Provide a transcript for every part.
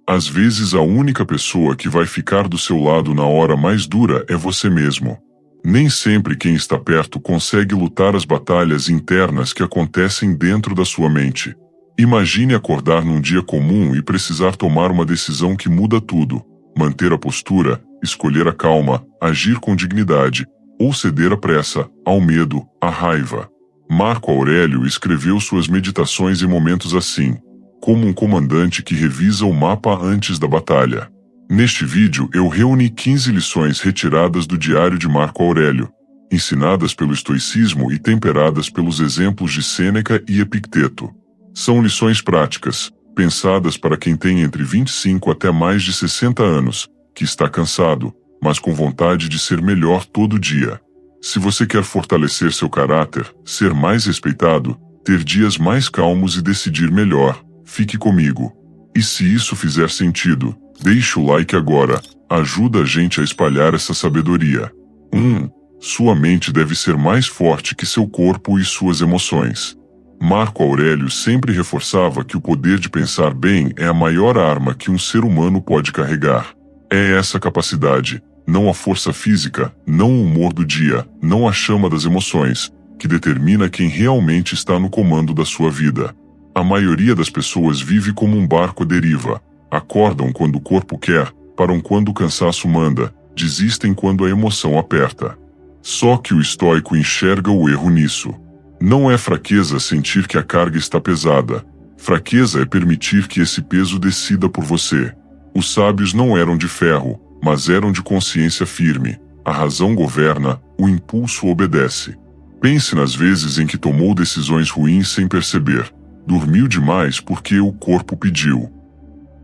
Às vezes a única pessoa que vai ficar do seu lado na hora mais dura é você mesmo. Nem sempre quem está perto consegue lutar as batalhas internas que acontecem dentro da sua mente. Imagine acordar num dia comum e precisar tomar uma decisão que muda tudo. Manter a postura, escolher a calma, agir com dignidade, ou ceder à pressa, ao medo, à raiva. Marco Aurélio escreveu suas meditações em momentos assim, como um comandante que revisa o mapa antes da batalha. Neste vídeo eu reuni 15 lições retiradas do diário de Marco Aurélio, ensinadas pelo estoicismo e temperadas pelos exemplos de Sêneca e Epicteto. São lições práticas, pensadas para quem tem entre 25 até mais de 60 anos, que está cansado, mas com vontade de ser melhor todo dia. Se você quer fortalecer seu caráter, ser mais respeitado, ter dias mais calmos e decidir melhor, fique comigo. E se isso fizer sentido, deixe o like agora, ajuda a gente a espalhar essa sabedoria. 1. Sua mente deve ser mais forte que seu corpo e suas emoções. Marco Aurélio sempre reforçava que o poder de pensar bem é a maior arma que um ser humano pode carregar. É essa capacidade, não a força física, não o humor do dia, não a chama das emoções, que determina quem realmente está no comando da sua vida. A maioria das pessoas vive como um barco à deriva. Acordam quando o corpo quer, param quando o cansaço manda, desistem quando a emoção aperta. Só que o estoico enxerga o erro nisso. Não é fraqueza sentir que a carga está pesada. Fraqueza é permitir que esse peso decida por você. Os sábios não eram de ferro, mas eram de consciência firme. A razão governa, o impulso obedece. Pense nas vezes em que tomou decisões ruins sem perceber. Dormiu demais porque o corpo pediu.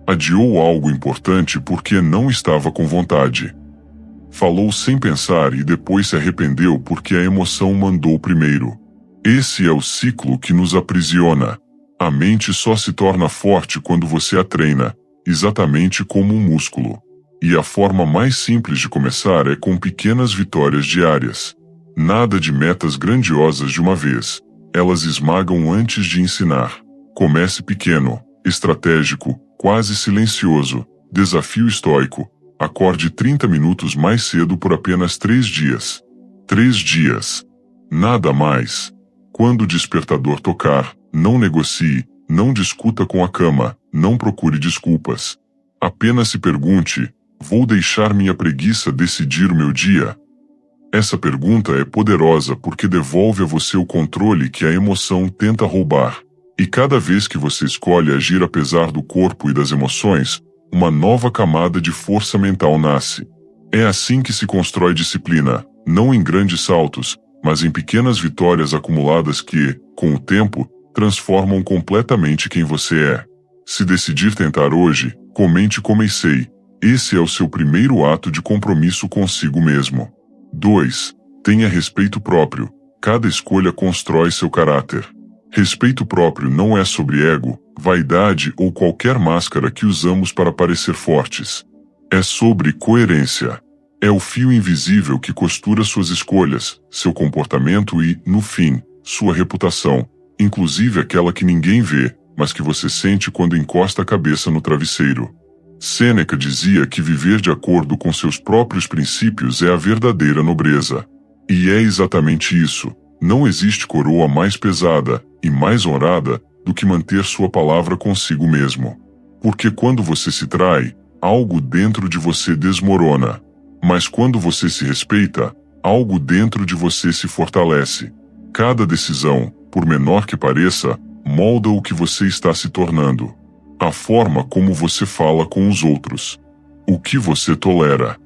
Adiou algo importante porque não estava com vontade. Falou sem pensar e depois se arrependeu porque a emoção mandou primeiro. Esse é o ciclo que nos aprisiona. A mente só se torna forte quando você a treina, exatamente como um músculo. E a forma mais simples de começar é com pequenas vitórias diárias. Nada de metas grandiosas de uma vez. Elas esmagam antes de ensinar. Comece pequeno, estratégico, quase silencioso. Desafio estoico. Acorde 30 minutos mais cedo por apenas 3 dias. 3 dias. Nada mais. Quando o despertador tocar, não negocie, não discuta com a cama, não procure desculpas. Apenas se pergunte: vou deixar minha preguiça decidir o meu dia? Essa pergunta é poderosa porque devolve a você o controle que a emoção tenta roubar. E cada vez que você escolhe agir apesar do corpo e das emoções, uma nova camada de força mental nasce. É assim que se constrói disciplina, não em grandes saltos, mas em pequenas vitórias acumuladas que, com o tempo, transformam completamente quem você é. Se decidir tentar hoje, comente "comecei". Esse é o seu primeiro ato de compromisso consigo mesmo. 2. Tenha respeito próprio. Cada escolha constrói seu caráter. Respeito próprio não é sobre ego, vaidade ou qualquer máscara que usamos para parecer fortes. É sobre coerência. É o fio invisível que costura suas escolhas, seu comportamento e, no fim, sua reputação, inclusive aquela que ninguém vê, mas que você sente quando encosta a cabeça no travesseiro. Sêneca dizia que viver de acordo com seus próprios princípios é a verdadeira nobreza. E é exatamente isso. Não existe coroa mais pesada e mais honrada do que manter sua palavra consigo mesmo. Porque quando você se trai, algo dentro de você desmorona. Mas quando você se respeita, algo dentro de você se fortalece. Cada decisão, por menor que pareça, molda o que você está se tornando. A forma como você fala com os outros. O que você tolera.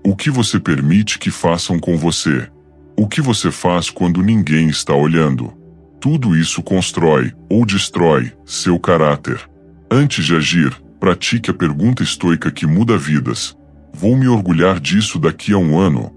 O que você permite que façam com você. O que você faz quando ninguém está olhando. Tudo isso constrói, ou destrói, seu caráter. Antes de agir, pratique a pergunta estoica que muda vidas. Vou me orgulhar disso daqui a 1 ano?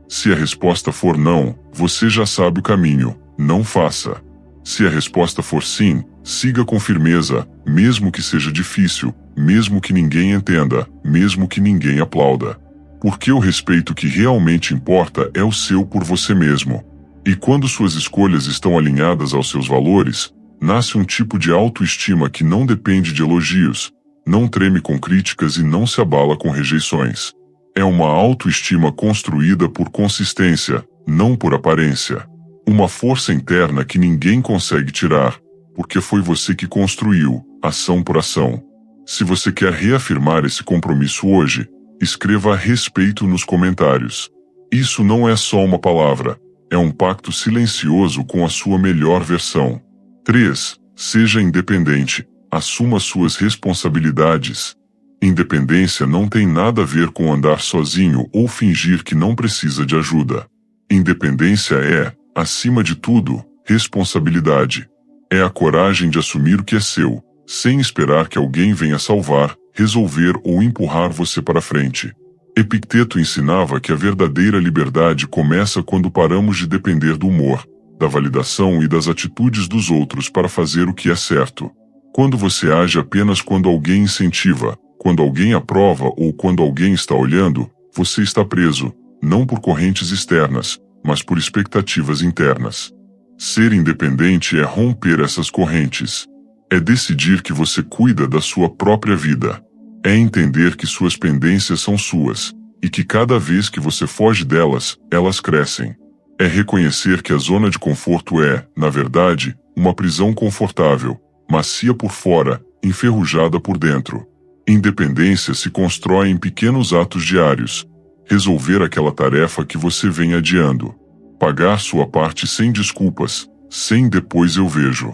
Se a resposta for não, você já sabe o caminho, não faça. Se a resposta for sim, siga com firmeza, mesmo que seja difícil, mesmo que ninguém entenda, mesmo que ninguém aplauda. Porque o respeito que realmente importa é o seu por você mesmo. E quando suas escolhas estão alinhadas aos seus valores, nasce um tipo de autoestima que não depende de elogios, não treme com críticas e não se abala com rejeições. É uma autoestima construída por consistência, não por aparência. Uma força interna que ninguém consegue tirar, porque foi você que construiu, ação por ação. Se você quer reafirmar esse compromisso hoje, escreva a respeito nos comentários. Isso não é só uma palavra, é um pacto silencioso com a sua melhor versão. 3. Seja independente. Assuma suas responsabilidades. Independência não tem nada a ver com andar sozinho ou fingir que não precisa de ajuda. Independência é, acima de tudo, responsabilidade. É a coragem de assumir o que é seu, sem esperar que alguém venha salvar, resolver ou empurrar você para frente. Epicteto ensinava que a verdadeira liberdade começa quando paramos de depender do humor, da validação e das atitudes dos outros para fazer o que é certo. Quando você age apenas quando alguém incentiva, quando alguém aprova ou quando alguém está olhando, você está preso, não por correntes externas, mas por expectativas internas. Ser independente é romper essas correntes. É decidir que você cuida da sua própria vida. É entender que suas pendências são suas, e que cada vez que você foge delas, elas crescem. É reconhecer que a zona de conforto é, na verdade, uma prisão confortável, macia por fora, enferrujada por dentro. Independência se constrói em pequenos atos diários. Resolver aquela tarefa que você vem adiando. Pagar sua parte sem desculpas, sem depois eu vejo.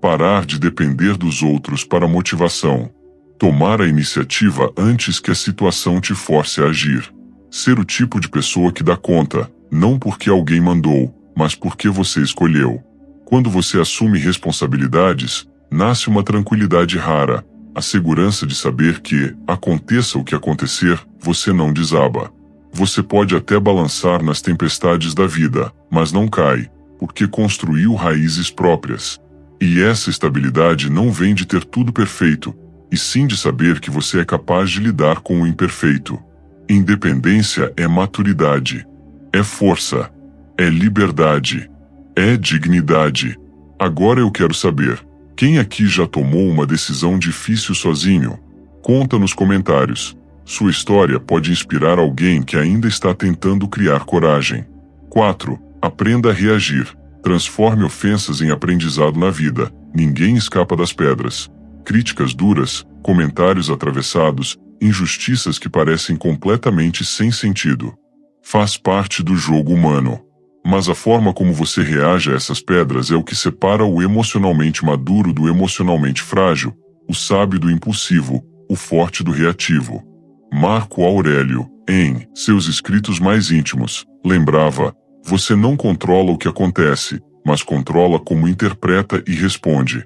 Parar de depender dos outros para motivação. Tomar a iniciativa antes que a situação te force a agir. Ser o tipo de pessoa que dá conta, não porque alguém mandou, mas porque você escolheu. Quando você assume responsabilidades, nasce uma tranquilidade rara, a segurança de saber que, aconteça o que acontecer, você não desaba. Você pode até balançar nas tempestades da vida, mas não cai, porque construiu raízes próprias. E essa estabilidade não vem de ter tudo perfeito, e sim de saber que você é capaz de lidar com o imperfeito. Independência é maturidade, é força, é liberdade, é dignidade. Agora eu quero saber, quem aqui já tomou uma decisão difícil sozinho? Conta nos comentários. Sua história pode inspirar alguém que ainda está tentando criar coragem. 4. Aprenda a reagir. Transforme ofensas em aprendizado na vida. Ninguém escapa das pedras. Críticas duras, comentários atravessados, injustiças que parecem completamente sem sentido. Faz parte do jogo humano. Mas a forma como você reage a essas pedras é o que separa o emocionalmente maduro do emocionalmente frágil, o sábio do impulsivo, o forte do reativo. Marco Aurélio, em seus escritos mais íntimos, lembrava: você não controla o que acontece, mas controla como interpreta e responde.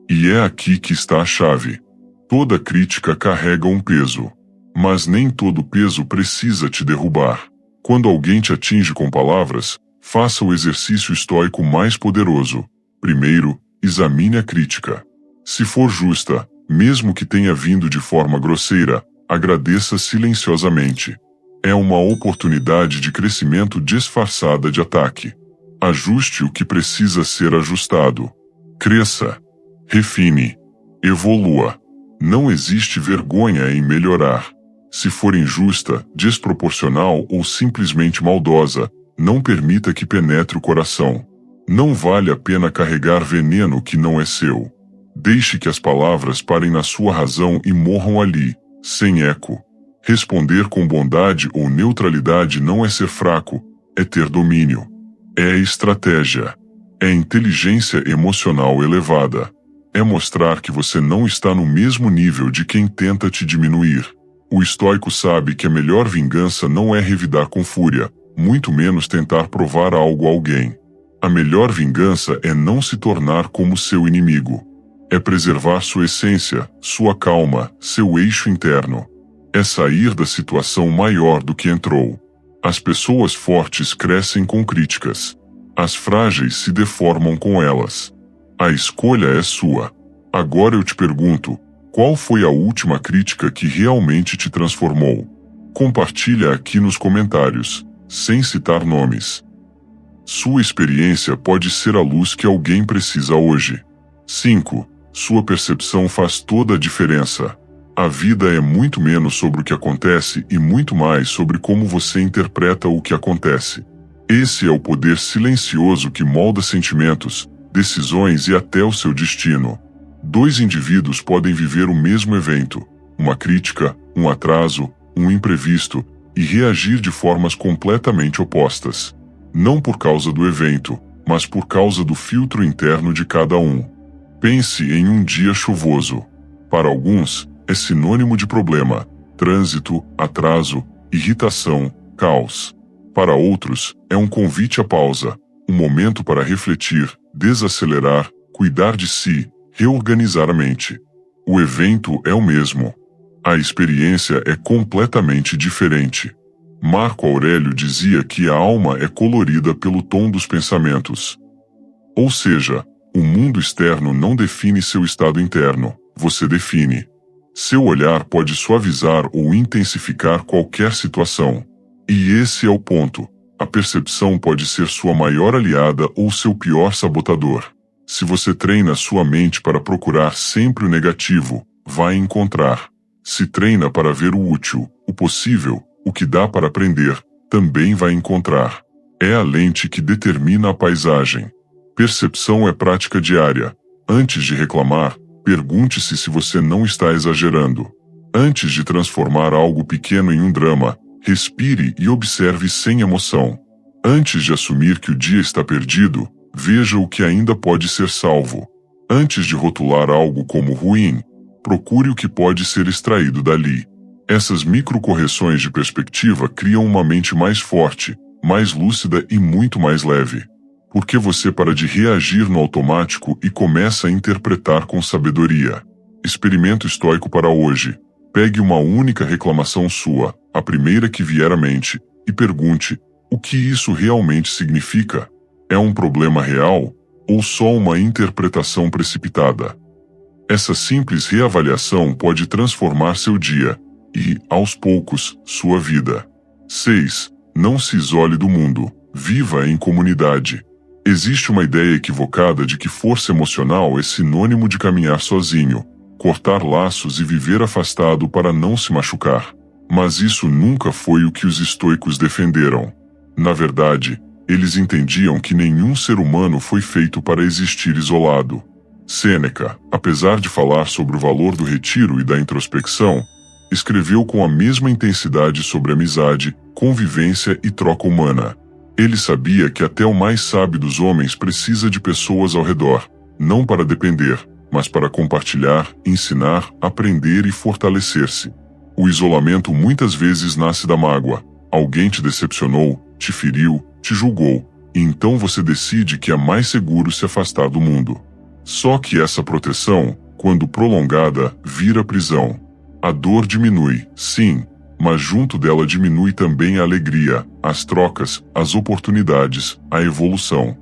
E é aqui que está a chave. Toda crítica carrega um peso. Mas nem todo peso precisa te derrubar. Quando alguém te atinge com palavras, faça o exercício estoico mais poderoso. Primeiro, examine a crítica. Se for justa, mesmo que tenha vindo de forma grosseira, agradeça silenciosamente. É uma oportunidade de crescimento disfarçada de ataque. Ajuste o que precisa ser ajustado. Cresça. Refine. Evolua. Não existe vergonha em melhorar. Se for injusta, desproporcional ou simplesmente maldosa, não permita que penetre o coração. Não vale a pena carregar veneno que não é seu. Deixe que as palavras parem na sua razão e morram ali, sem eco. Responder com bondade ou neutralidade não é ser fraco, é ter domínio. É estratégia. É inteligência emocional elevada. É mostrar que você não está no mesmo nível de quem tenta te diminuir. O estoico sabe que a melhor vingança não é revidar com fúria, muito menos tentar provar algo a alguém. A melhor vingança é não se tornar como seu inimigo. É preservar sua essência, sua calma, seu eixo interno. É sair da situação maior do que entrou. As pessoas fortes crescem com críticas. As frágeis se deformam com elas. A escolha é sua. Agora eu te pergunto, qual foi a última crítica que realmente te transformou? Compartilha aqui nos comentários, sem citar nomes. Sua experiência pode ser a luz que alguém precisa hoje. 5. Sua percepção faz toda a diferença. A vida é muito menos sobre o que acontece e muito mais sobre como você interpreta o que acontece. Esse é o poder silencioso que molda sentimentos, decisões e até o seu destino. Dois indivíduos podem viver o mesmo evento, uma crítica, um atraso, um imprevisto, e reagir de formas completamente opostas. Não por causa do evento, mas por causa do filtro interno de cada um. Pense em um dia chuvoso. Para alguns, é sinônimo de problema, trânsito, atraso, irritação, caos. Para outros, é um convite à pausa, um momento para refletir, desacelerar, cuidar de si, reorganizar a mente. O evento é o mesmo. A experiência é completamente diferente. Marco Aurélio dizia que a alma é colorida pelo tom dos pensamentos. Ou seja, o mundo externo não define seu estado interno, você define. Seu olhar pode suavizar ou intensificar qualquer situação. E esse é o ponto. A percepção pode ser sua maior aliada ou seu pior sabotador. Se você treina sua mente para procurar sempre o negativo, vai encontrar. Se treina para ver o útil, o possível, o que dá para aprender, também vai encontrar. É a lente que determina a paisagem. Percepção é prática diária. Antes de reclamar, pergunte-se se você não está exagerando. Antes de transformar algo pequeno em um drama, respire e observe sem emoção. Antes de assumir que o dia está perdido, veja o que ainda pode ser salvo. Antes de rotular algo como ruim, procure o que pode ser extraído dali. Essas microcorreções de perspectiva criam uma mente mais forte, mais lúcida e muito mais leve. Porque você para de reagir no automático e começa a interpretar com sabedoria. Experimento estoico para hoje. Pegue uma única reclamação sua, a primeira que vier à mente, e pergunte: o que isso realmente significa? É um problema real ou só uma interpretação precipitada? Essa simples reavaliação pode transformar seu dia e, aos poucos, sua vida. 6. Não se isole do mundo. Viva em comunidade. Existe uma ideia equivocada de que força emocional é sinônimo de caminhar sozinho, cortar laços e viver afastado para não se machucar. Mas isso nunca foi o que os estoicos defenderam. Na verdade, eles entendiam que nenhum ser humano foi feito para existir isolado. Sêneca, apesar de falar sobre o valor do retiro e da introspecção, escreveu com a mesma intensidade sobre amizade, convivência e troca humana. Ele sabia que até o mais sábio dos homens precisa de pessoas ao redor, não para depender, mas para compartilhar, ensinar, aprender e fortalecer-se. O isolamento muitas vezes nasce da mágoa. Alguém te decepcionou, te feriu, te julgou, e então você decide que é mais seguro se afastar do mundo. Só que essa proteção, quando prolongada, vira prisão. A dor diminui, sim, mas junto dela diminui também a alegria, as trocas, as oportunidades, a evolução.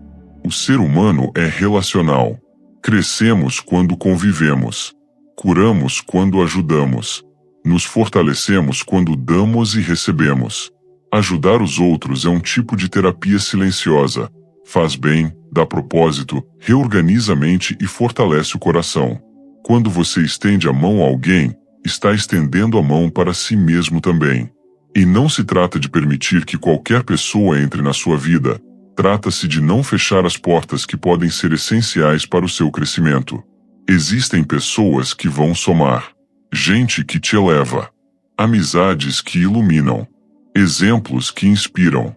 O ser humano é relacional. Crescemos quando convivemos. Curamos quando ajudamos. Nos fortalecemos quando damos e recebemos. Ajudar os outros é um tipo de terapia silenciosa. Faz bem, dá propósito, reorganiza a mente e fortalece o coração. Quando você estende a mão a alguém, está estendendo a mão para si mesmo também. E não se trata de permitir que qualquer pessoa entre na sua vida. Trata-se de não fechar as portas que podem ser essenciais para o seu crescimento. Existem pessoas que vão somar. Gente que te eleva. Amizades que iluminam. Exemplos que inspiram.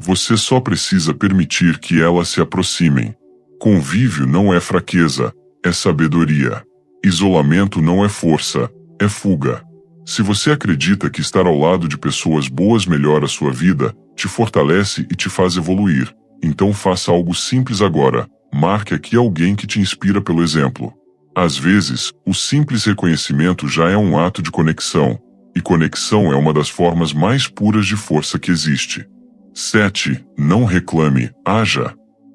Você só precisa permitir que elas se aproximem. Convívio não é fraqueza, é sabedoria. Isolamento não é força, é fuga. Se você acredita que estar ao lado de pessoas boas melhora a sua vida, te fortalece e te faz evoluir, então faça algo simples agora. Marque aqui alguém que te inspira pelo exemplo. Às vezes, o simples reconhecimento já é um ato de conexão, e conexão é uma das formas mais puras de força que existe. 7. Não reclame, haja.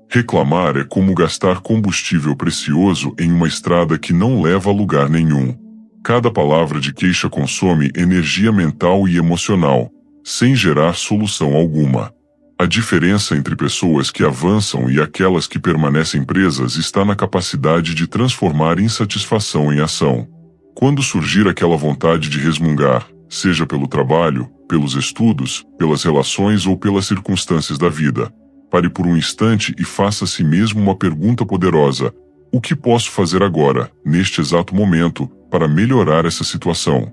Reclamar é como gastar combustível precioso em uma estrada que não leva a lugar nenhum. Cada palavra de queixa consome energia mental e emocional, sem gerar solução alguma. A diferença entre pessoas que avançam e aquelas que permanecem presas está na capacidade de transformar insatisfação em ação. Quando surgir aquela vontade de resmungar, seja pelo trabalho, pelos estudos, pelas relações ou pelas circunstâncias da vida, pare por um instante e faça a si mesmo uma pergunta poderosa: o que posso fazer agora, neste exato momento, para melhorar essa situação?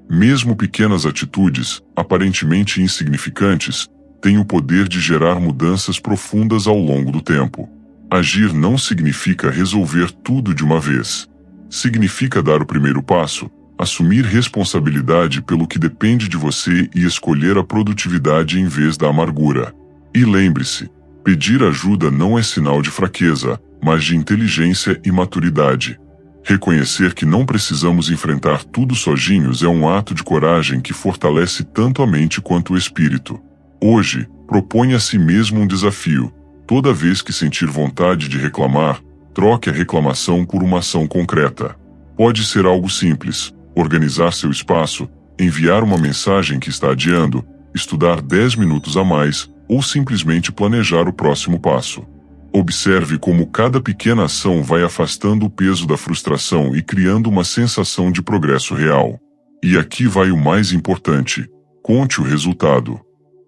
Mesmo pequenas atitudes, aparentemente insignificantes, têm o poder de gerar mudanças profundas ao longo do tempo. Agir não significa resolver tudo de uma vez. Significa dar o primeiro passo, assumir responsabilidade pelo que depende de você e escolher a produtividade em vez da amargura. E lembre-se, pedir ajuda não é sinal de fraqueza, mas de inteligência e maturidade. Reconhecer que não precisamos enfrentar tudo sozinhos é um ato de coragem que fortalece tanto a mente quanto o espírito. Hoje, proponha a si mesmo um desafio. Toda vez que sentir vontade de reclamar, troque a reclamação por uma ação concreta. Pode ser algo simples: organizar seu espaço, enviar uma mensagem que está adiando, estudar 10 minutos a mais, ou simplesmente planejar o próximo passo. Observe como cada pequena ação vai afastando o peso da frustração e criando uma sensação de progresso real. E aqui vai o mais importante: conte o resultado.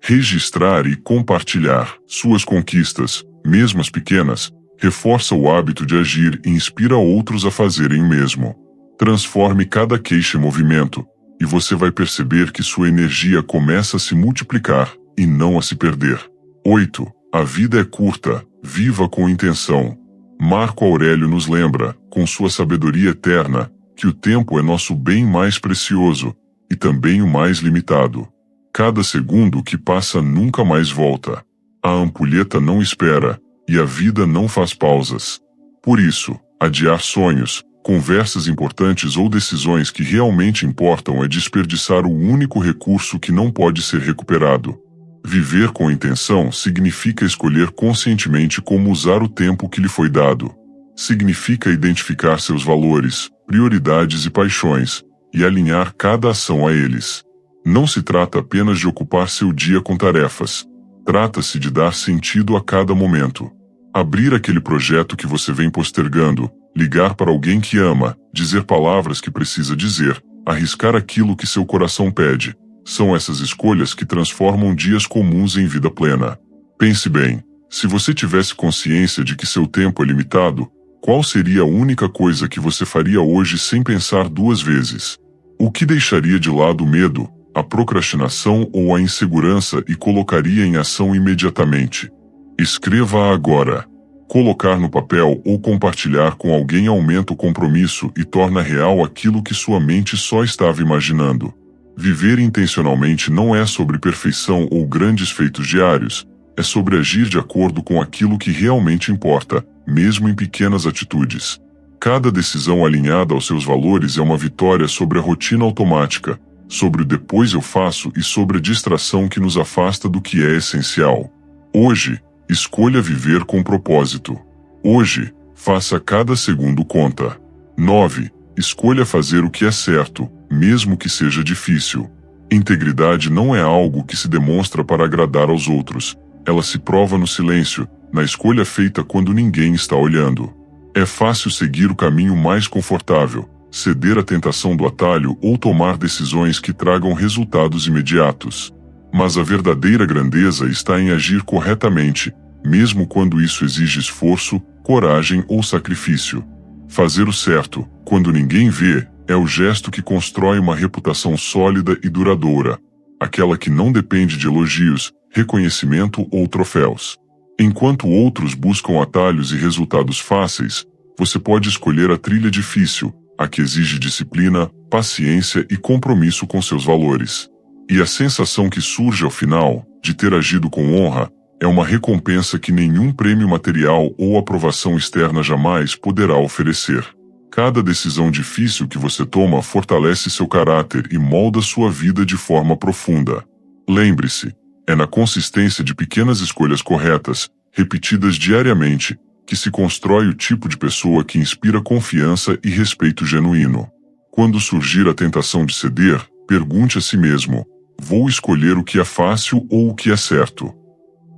Registrar e compartilhar suas conquistas, mesmo as pequenas, reforça o hábito de agir e inspira outros a fazerem o mesmo. Transforme cada queixa em movimento, e você vai perceber que sua energia começa a se multiplicar e não a se perder. 8. A vida é curta, viva com intenção. Marco Aurélio nos lembra, com sua sabedoria eterna, que o tempo é nosso bem mais precioso, e também o mais limitado. Cada segundo que passa nunca mais volta. A ampulheta não espera, e a vida não faz pausas. Por isso, adiar sonhos, conversas importantes ou decisões que realmente importam é desperdiçar o único recurso que não pode ser recuperado. Viver com intenção significa escolher conscientemente como usar o tempo que lhe foi dado. Significa identificar seus valores, prioridades e paixões, e alinhar cada ação a eles. Não se trata apenas de ocupar seu dia com tarefas. Trata-se de dar sentido a cada momento. Abrir aquele projeto que você vem postergando, ligar para alguém que ama, dizer palavras que precisa dizer, arriscar aquilo que seu coração pede. São essas escolhas que transformam dias comuns em vida plena. Pense bem, se você tivesse consciência de que seu tempo é limitado, qual seria a única coisa que você faria hoje sem pensar duas vezes? O que deixaria de lado o medo, a procrastinação ou a insegurança e colocaria em ação imediatamente? Escreva agora. Colocar no papel ou compartilhar com alguém aumenta o compromisso e torna real aquilo que sua mente só estava imaginando. Viver intencionalmente não é sobre perfeição ou grandes feitos diários, é sobre agir de acordo com aquilo que realmente importa, mesmo em pequenas atitudes. Cada decisão alinhada aos seus valores é uma vitória sobre a rotina automática, sobre o depois eu faço e sobre a distração que nos afasta do que é essencial. Hoje, escolha viver com propósito. Hoje, faça cada segundo conta. 9. Escolha fazer o que é certo, mesmo que seja difícil. Integridade não é algo que se demonstra para agradar aos outros. Ela se prova no silêncio, na escolha feita quando ninguém está olhando. É fácil seguir o caminho mais confortável, ceder à tentação do atalho ou tomar decisões que tragam resultados imediatos. Mas a verdadeira grandeza está em agir corretamente, mesmo quando isso exige esforço, coragem ou sacrifício. Fazer o certo, quando ninguém vê, é o gesto que constrói uma reputação sólida e duradoura, aquela que não depende de elogios, reconhecimento ou troféus. Enquanto outros buscam atalhos e resultados fáceis, você pode escolher a trilha difícil, a que exige disciplina, paciência e compromisso com seus valores. E a sensação que surge ao final, de ter agido com honra, é uma recompensa que nenhum prêmio material ou aprovação externa jamais poderá oferecer. Cada decisão difícil que você toma fortalece seu caráter e molda sua vida de forma profunda. Lembre-se, é na consistência de pequenas escolhas corretas, repetidas diariamente, que se constrói o tipo de pessoa que inspira confiança e respeito genuíno. Quando surgir a tentação de ceder, pergunte a si mesmo: vou escolher o que é fácil ou o que é certo?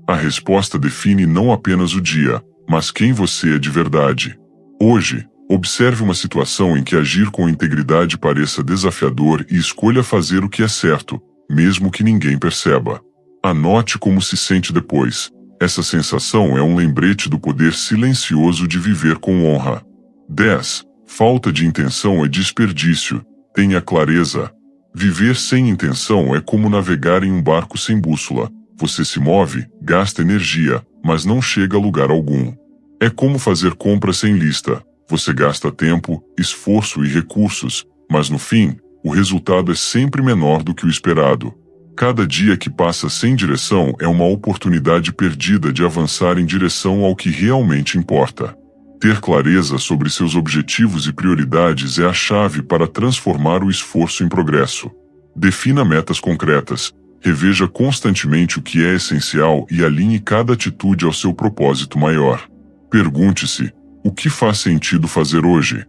A resposta define não apenas o dia, mas quem você é de verdade. Hoje, observe uma situação em que agir com integridade pareça desafiador e escolha fazer o que é certo, mesmo que ninguém perceba. Anote como se sente depois. Essa sensação é um lembrete do poder silencioso de viver com honra. 10. Falta de intenção é desperdício. Tenha clareza. Viver sem intenção é como navegar em um barco sem bússola. Você se move, gasta energia, mas não chega a lugar algum. É como fazer compras sem lista. Você gasta tempo, esforço e recursos, mas no fim, o resultado é sempre menor do que o esperado. Cada dia que passa sem direção é uma oportunidade perdida de avançar em direção ao que realmente importa. Ter clareza sobre seus objetivos e prioridades é a chave para transformar o esforço em progresso. Defina metas concretas, reveja constantemente o que é essencial e alinhe cada atitude ao seu propósito maior. Pergunte-se: o que faz sentido fazer hoje?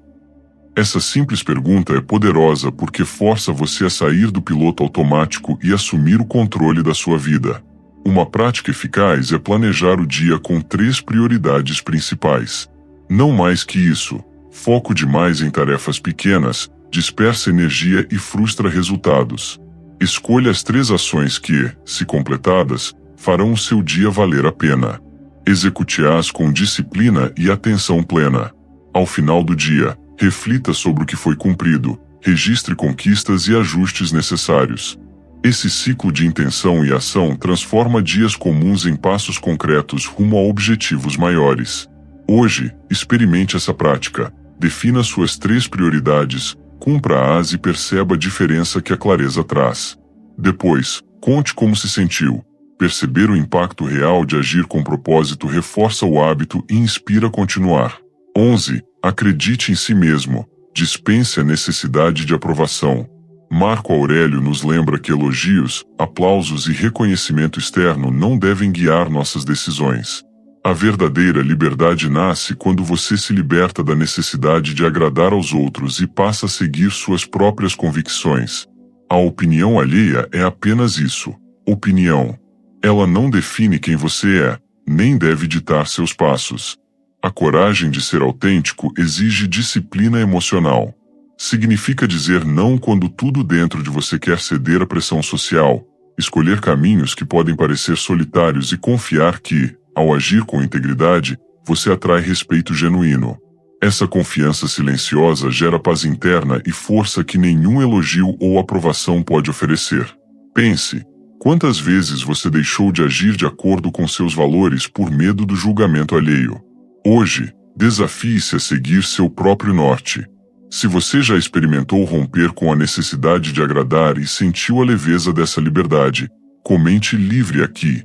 Essa simples pergunta é poderosa porque força você a sair do piloto automático e assumir o controle da sua vida. Uma prática eficaz é planejar o dia com 3 prioridades principais. Não mais que isso. Foco demais em tarefas pequenas, dispersa energia e frustra resultados. Escolha as 3 ações que, se completadas, farão o seu dia valer a pena. Execute-as com disciplina e atenção plena. Ao final do dia, reflita sobre o que foi cumprido, registre conquistas e ajustes necessários. Esse ciclo de intenção e ação transforma dias comuns em passos concretos rumo a objetivos maiores. Hoje, experimente essa prática. Defina suas 3 prioridades, cumpra-as e perceba a diferença que a clareza traz. Depois, conte como se sentiu. Perceber o impacto real de agir com propósito reforça o hábito e inspira a continuar. 11. Acredite em si mesmo. Dispense a necessidade de aprovação. Marco Aurélio nos lembra que elogios, aplausos e reconhecimento externo não devem guiar nossas decisões. A verdadeira liberdade nasce quando você se liberta da necessidade de agradar aos outros e passa a seguir suas próprias convicções. A opinião alheia é apenas isso: opinião. Ela não define quem você é, nem deve ditar seus passos. A coragem de ser autêntico exige disciplina emocional. Significa dizer não quando tudo dentro de você quer ceder à pressão social, escolher caminhos que podem parecer solitários e confiar que, ao agir com integridade, você atrai respeito genuíno. Essa confiança silenciosa gera paz interna e força que nenhum elogio ou aprovação pode oferecer. Pense: quantas vezes você deixou de agir de acordo com seus valores por medo do julgamento alheio? Hoje, desafie-se a seguir seu próprio norte. Se você já experimentou romper com a necessidade de agradar e sentiu a leveza dessa liberdade, comente livre aqui.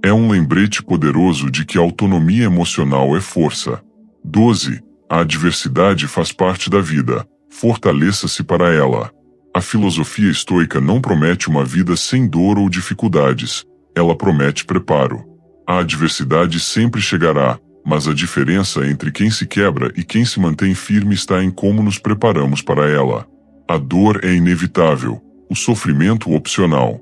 É um lembrete poderoso de que a autonomia emocional é força. 12. A adversidade faz parte da vida. Fortaleça-se para ela. A filosofia estoica não promete uma vida sem dor ou dificuldades. Ela promete preparo. A adversidade sempre chegará, mas a diferença entre quem se quebra e quem se mantém firme está em como nos preparamos para ela. A dor é inevitável, o sofrimento opcional.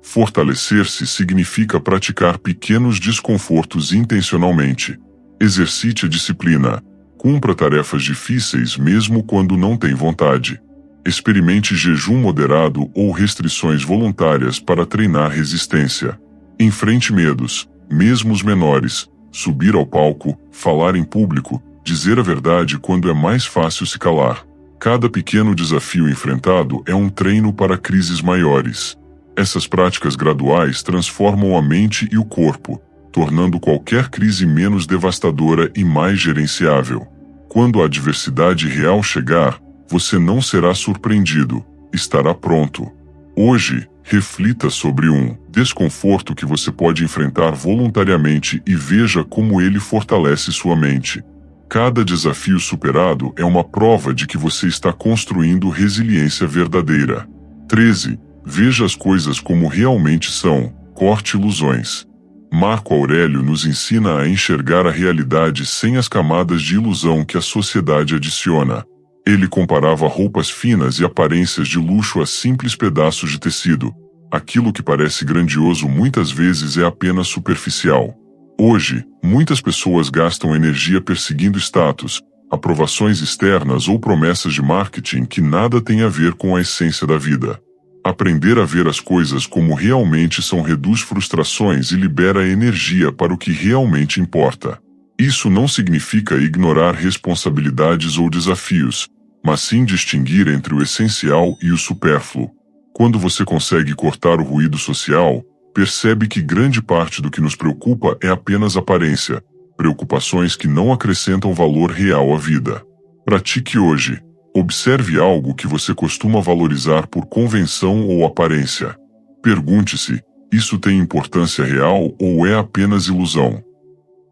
Fortalecer-se significa praticar pequenos desconfortos intencionalmente. Exercite a disciplina. Cumpra tarefas difíceis mesmo quando não tem vontade. Experimente jejum moderado ou restrições voluntárias para treinar resistência. Enfrente medos, mesmo os menores. Subir ao palco, falar em público, dizer a verdade quando é mais fácil se calar. Cada pequeno desafio enfrentado é um treino para crises maiores. Essas práticas graduais transformam a mente e o corpo, tornando qualquer crise menos devastadora e mais gerenciável. Quando a adversidade real chegar, você não será surpreendido, estará pronto. Hoje, reflita sobre um desconforto que você pode enfrentar voluntariamente e veja como ele fortalece sua mente. Cada desafio superado é uma prova de que você está construindo resiliência verdadeira. 13. Veja as coisas como realmente são. Corte ilusões. Marco Aurélio nos ensina a enxergar a realidade sem as camadas de ilusão que a sociedade adiciona. Ele comparava roupas finas e aparências de luxo a simples pedaços de tecido. Aquilo que parece grandioso muitas vezes é apenas superficial. Hoje, muitas pessoas gastam energia perseguindo status, aprovações externas ou promessas de marketing que nada têm a ver com a essência da vida. Aprender a ver as coisas como realmente são reduz frustrações e libera energia para o que realmente importa. Isso não significa ignorar responsabilidades ou desafios, mas sim distinguir entre o essencial e o supérfluo. Quando você consegue cortar o ruído social, percebe que grande parte do que nos preocupa é apenas aparência, preocupações que não acrescentam valor real à vida. Pratique hoje. Observe algo que você costuma valorizar por convenção ou aparência. Pergunte-se: isso tem importância real ou é apenas ilusão?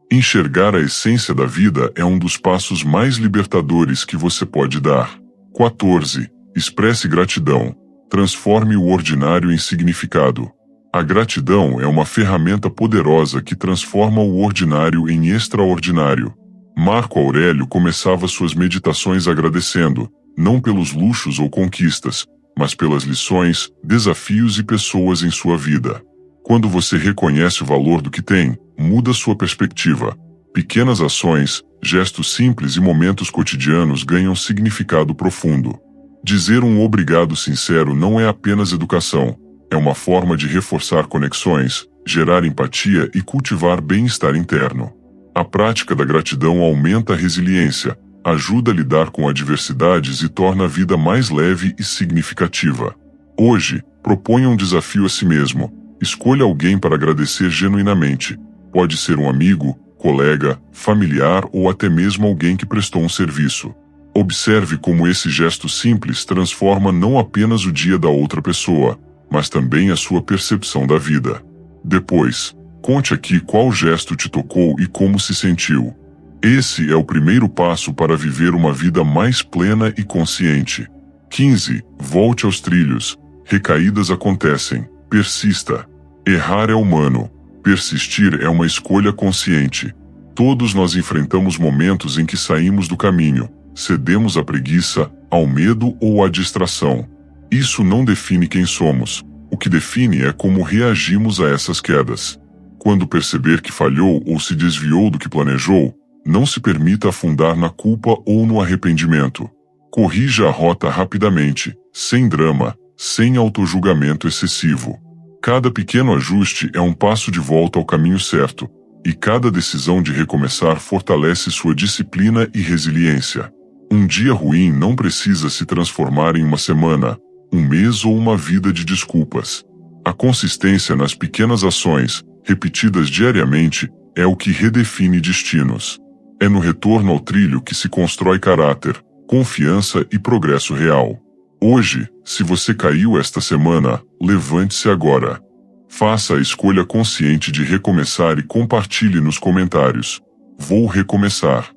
Enxergar a essência da vida é um dos passos mais libertadores que você pode dar. 14. Expresse gratidão. Transforme o ordinário em significado. A gratidão é uma ferramenta poderosa que transforma o ordinário em extraordinário. Marco Aurélio começava suas meditações agradecendo, não pelos luxos ou conquistas, mas pelas lições, desafios e pessoas em sua vida. Quando você reconhece o valor do que tem, muda sua perspectiva. Pequenas ações, gestos simples e momentos cotidianos ganham significado profundo. Dizer um obrigado sincero não é apenas educação, é uma forma de reforçar conexões, gerar empatia e cultivar bem-estar interno. A prática da gratidão aumenta a resiliência, ajuda a lidar com adversidades e torna a vida mais leve e significativa. Hoje, proponha um desafio a si mesmo. Escolha alguém para agradecer genuinamente. Pode ser um amigo, colega, familiar ou até mesmo alguém que prestou um serviço. Observe como esse gesto simples transforma não apenas o dia da outra pessoa, mas também a sua percepção da vida. Depois, conte aqui qual gesto te tocou e como se sentiu. Esse é o primeiro passo para viver uma vida mais plena e consciente. 15. Volte aos trilhos. Recaídas acontecem. Persista. Errar é humano. Persistir é uma escolha consciente. Todos nós enfrentamos momentos em que saímos do caminho, cedemos à preguiça, ao medo ou à distração. Isso não define quem somos. O que define é como reagimos a essas quedas. Quando perceber que falhou ou se desviou do que planejou, não se permita afundar na culpa ou no arrependimento. Corrija a rota rapidamente, sem drama, sem autojulgamento excessivo. Cada pequeno ajuste é um passo de volta ao caminho certo, e cada decisão de recomeçar fortalece sua disciplina e resiliência. Um dia ruim não precisa se transformar em uma semana, um mês ou uma vida de desculpas. A consistência nas pequenas ações, repetidas diariamente, é o que redefine destinos. É no retorno ao trilho que se constrói caráter, confiança e progresso real. Hoje, se você caiu esta semana, levante-se agora. Faça a escolha consciente de recomeçar e compartilhe nos comentários. Vou recomeçar.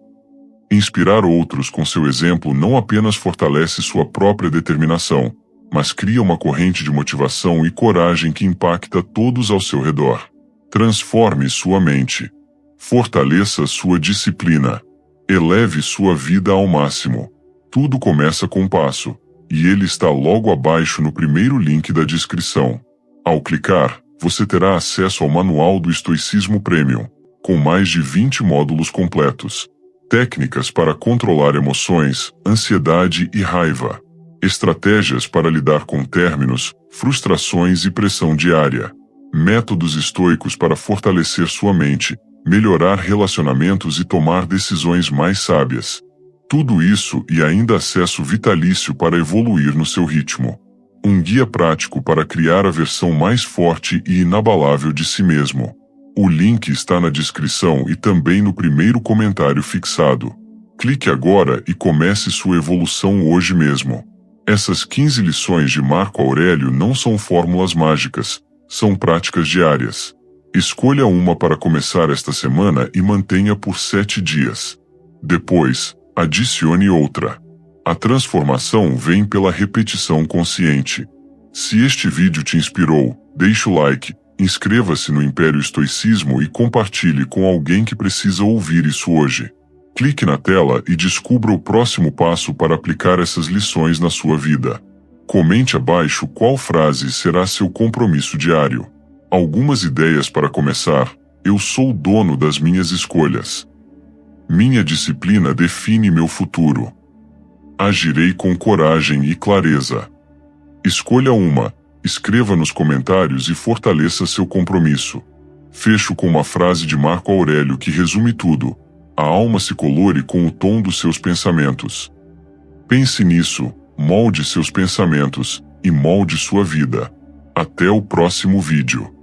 Inspirar outros com seu exemplo não apenas fortalece sua própria determinação, mas cria uma corrente de motivação e coragem que impacta todos ao seu redor. Transforme sua mente. Fortaleça sua disciplina. Eleve sua vida ao máximo. Tudo começa com um passo, e ele está logo abaixo no primeiro link da descrição. Ao clicar, você terá acesso ao Manual do Estoicismo Premium, com mais de 20 módulos completos. Técnicas para controlar emoções, ansiedade e raiva. Estratégias para lidar com términos, frustrações e pressão diária. Métodos estoicos para fortalecer sua mente, melhorar relacionamentos e tomar decisões mais sábias. Tudo isso e ainda acesso vitalício para evoluir no seu ritmo. Um guia prático para criar a versão mais forte e inabalável de si mesmo. O link está na descrição e também no primeiro comentário fixado. Clique agora e comece sua evolução hoje mesmo. Essas 15 lições de Marco Aurélio não são fórmulas mágicas, são práticas diárias. Escolha uma para começar esta semana e mantenha por 7 dias. Depois, adicione outra. A transformação vem pela repetição consciente. Se este vídeo te inspirou, deixe o like, inscreva-se no Império Estoicismo e compartilhe com alguém que precisa ouvir isso hoje. Clique na tela e descubra o próximo passo para aplicar essas lições na sua vida. Comente abaixo qual frase será seu compromisso diário. Algumas ideias para começar. Eu sou o dono das minhas escolhas. Minha disciplina define meu futuro. Agirei com coragem e clareza. Escolha uma. Escreva nos comentários e fortaleça seu compromisso. Fecho com uma frase de Marco Aurélio que resume tudo. A alma se colore com o tom dos seus pensamentos. Pense nisso, molde seus pensamentos e molde sua vida. Até o próximo vídeo.